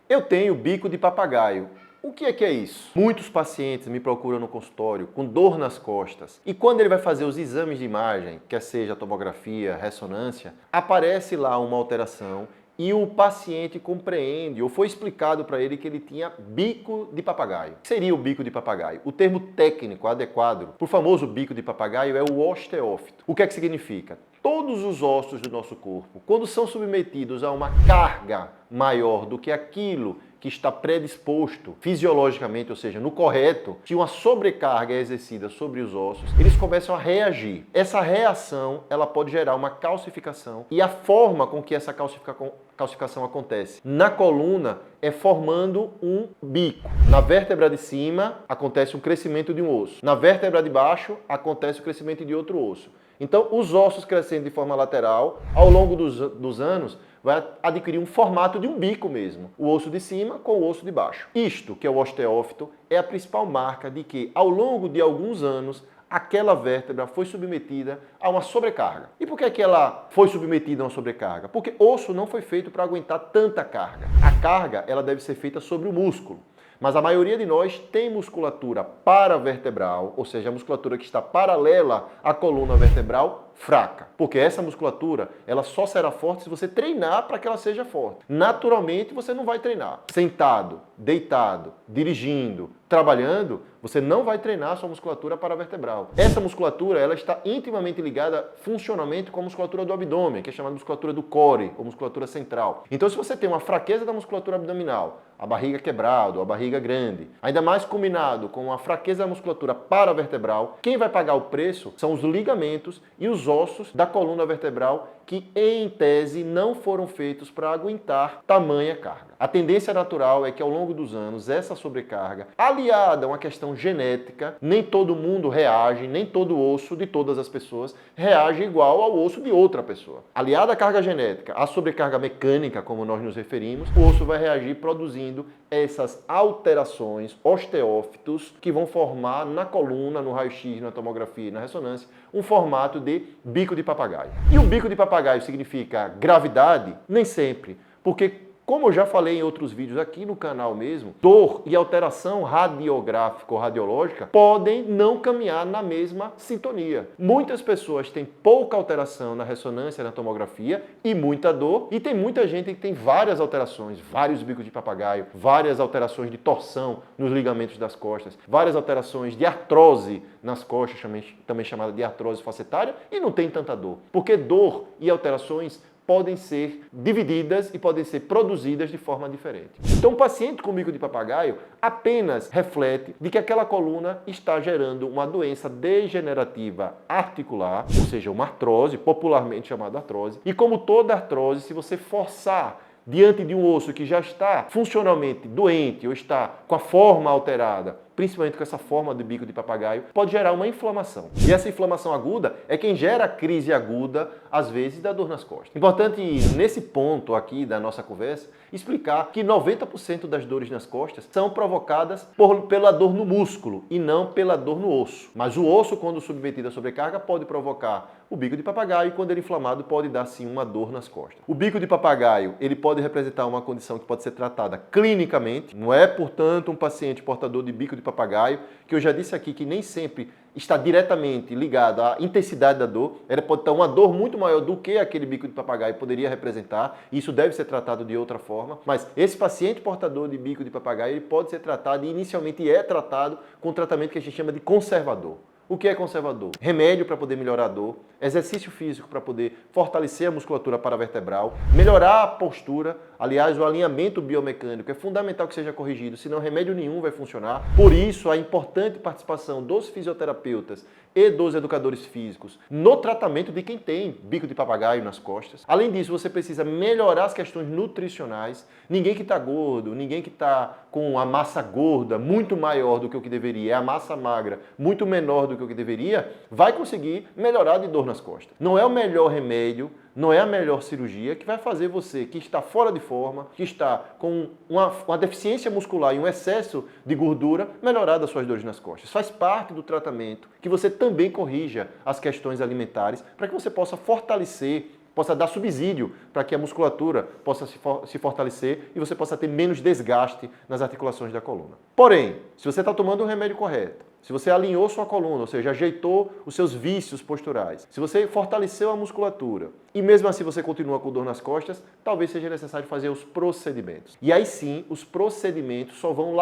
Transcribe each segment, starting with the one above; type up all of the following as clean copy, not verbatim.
Eu tenho bico de papagaio. O que é isso? Muitos pacientes me procuram no consultório com dor nas costas e quando ele vai fazer os exames de imagem, quer seja tomografia, ressonância, aparece lá uma alteração e o paciente compreende ou foi explicado para ele que ele tinha bico de papagaio. O que seria o bico de papagaio? O termo técnico adequado para o famoso bico de papagaio é o osteófito. O que é que significa? Todos os ossos do nosso corpo, quando são submetidos a uma carga maior do que aquilo que está predisposto fisiologicamente, ou seja, no correto, que uma sobrecarga é exercida sobre os ossos, eles começam a reagir. Essa reação, ela pode gerar uma calcificação e a forma com que essa calcificação acontece na coluna é formando um bico. Na vértebra de cima acontece um crescimento de um osso. Na vértebra de baixo acontece o crescimento de outro osso. Então, os ossos crescendo de forma lateral, ao longo dos anos, vai adquirir um formato de um bico mesmo. O osso de cima com o osso de baixo. Isto, que é o osteófito, é a principal marca de que, ao longo de alguns anos, aquela vértebra foi submetida a uma sobrecarga. E por que ela foi submetida a uma sobrecarga? Porque osso não foi feito para aguentar tanta carga. A carga, ela deve ser feita sobre o músculo. Mas a maioria de nós tem musculatura paravertebral, ou seja, a musculatura que está paralela à coluna vertebral, fraca. Porque essa musculatura, ela só será forte se você treinar para que ela seja forte. Naturalmente, você não vai treinar. Sentado, deitado, dirigindo, trabalhando, você não vai treinar a sua musculatura paravertebral. Essa musculatura, ela está intimamente ligada funcionalmente com a musculatura do abdômen, que é chamada musculatura do core, ou musculatura central. Então, se você tem uma fraqueza da musculatura abdominal, a barriga quebrada, a barriga grande, ainda mais combinado com uma fraqueza da musculatura paravertebral, quem vai pagar o preço são os ligamentos e os ossos da coluna vertebral que, em tese, não foram feitos para aguentar tamanha carga. A tendência natural é que, ao longo dos anos, essa sobrecarga, aliada a uma questão genética, nem todo mundo reage, nem todo osso de todas as pessoas reage igual ao osso de outra pessoa. Aliada à carga genética, à sobrecarga mecânica, como nós nos referimos, o osso vai reagir produzindo essas alterações, osteófitos, que vão formar na coluna, no raio-x, na tomografia e na ressonância, um formato de bico de papagaio. E o bico de papagaio significa gravidade? Nem sempre, porque, como eu já falei em outros vídeos aqui no canal mesmo, dor e alteração radiográfica ou radiológica podem não caminhar na mesma sintonia. Muitas pessoas têm pouca alteração na ressonância, na tomografia e muita dor, e tem muita gente que tem várias alterações, vários bicos de papagaio, várias alterações de torção nos ligamentos das costas, várias alterações de artrose nas costas, também chamada de artrose facetária, e não tem tanta dor. Porque dor e alterações podem ser divididas e podem ser produzidas de forma diferente. Então, o paciente com bico de papagaio apenas reflete de que aquela coluna está gerando uma doença degenerativa articular, ou seja, uma artrose, popularmente chamada artrose. E como toda artrose, se você forçar diante de um osso que já está funcionalmente doente ou está com a forma alterada, principalmente com essa forma de bico de papagaio, pode gerar uma inflamação. E essa inflamação aguda é quem gera a crise aguda, às vezes, da dor nas costas. Importante, nesse ponto aqui da nossa conversa, explicar que 90% das dores nas costas são provocadas pela dor no músculo e não pela dor no osso. Mas o osso, quando submetido à sobrecarga, pode provocar o bico de papagaio e, quando ele é inflamado, pode dar, sim, uma dor nas costas. O bico de papagaio, ele pode representar uma condição que pode ser tratada clinicamente, não é, portanto, um paciente portador de bico de papagaio, que eu já disse aqui que nem sempre está diretamente ligado à intensidade da dor. Ela pode ter uma dor muito maior do que aquele bico de papagaio poderia representar, e isso deve ser tratado de outra forma, mas esse paciente portador de bico de papagaio, ele pode ser tratado, e inicialmente é tratado com um tratamento que a gente chama de conservador. O que é conservador? Remédio para poder melhorar a dor, exercício físico para poder fortalecer a musculatura paravertebral, melhorar a postura. Aliás, o alinhamento biomecânico é fundamental que seja corrigido, senão remédio nenhum vai funcionar. Por isso, a importante participação dos fisioterapeutas e dos educadores físicos no tratamento de quem tem bico de papagaio nas costas. Além disso, você precisa melhorar as questões nutricionais. Ninguém que está gordo, ninguém que está com a massa gorda muito maior do que o que deveria, é a massa magra muito menor do que o que deveria, vai conseguir melhorar de dor nas costas. Não é o melhor remédio, não é a melhor cirurgia que vai fazer você, que está fora de forma, que está com uma deficiência muscular e um excesso de gordura, melhorar das suas dores nas costas. Faz parte do tratamento que você também corrija as questões alimentares para que você possa fortalecer possa dar subsídio para que a musculatura possa se fortalecer e você possa ter menos desgaste nas articulações da coluna. Porém, se você está tomando o remédio correto, se você alinhou sua coluna, ou seja, ajeitou os seus vícios posturais, se você fortaleceu a musculatura e mesmo assim você continua com dor nas costas, talvez seja necessário fazer os procedimentos. E aí sim, os procedimentos só vão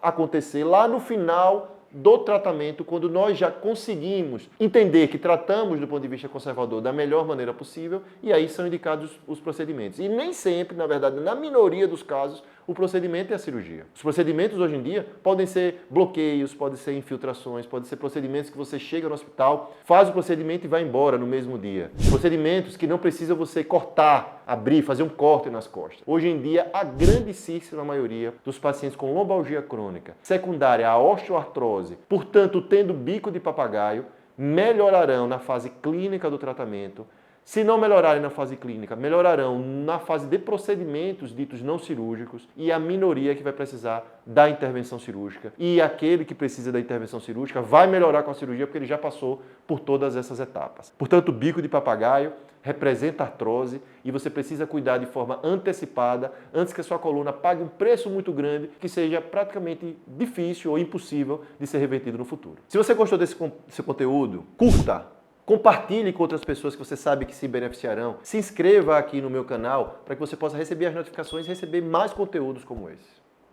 acontecer lá no final do tratamento, quando nós já conseguimos entender que tratamos do ponto de vista conservador da melhor maneira possível, e aí são indicados os procedimentos. E nem sempre, na verdade, na minoria dos casos, o procedimento é a cirurgia. Os procedimentos hoje em dia podem ser bloqueios, podem ser infiltrações, podem ser procedimentos que você chega no hospital, faz o procedimento e vai embora no mesmo dia. Procedimentos que não precisam você cortar, abrir, fazer um corte nas costas. Hoje em dia, a grandíssima maioria dos pacientes com lombalgia crônica, secundária à osteoartrose, portanto, tendo bico de papagaio, melhorarão na fase clínica do tratamento. Se não melhorarem na fase clínica, melhorarão na fase de procedimentos ditos não cirúrgicos, e a minoria que vai precisar da intervenção cirúrgica. E aquele que precisa da intervenção cirúrgica vai melhorar com a cirurgia porque ele já passou por todas essas etapas. Portanto, o bico de papagaio representa artrose e você precisa cuidar de forma antecipada antes que a sua coluna pague um preço muito grande que seja praticamente difícil ou impossível de ser revertido no futuro. Se você gostou desse conteúdo, curta! Compartilhe com outras pessoas que você sabe que se beneficiarão. Se inscreva aqui no meu canal para que você possa receber as notificações e receber mais conteúdos como esse.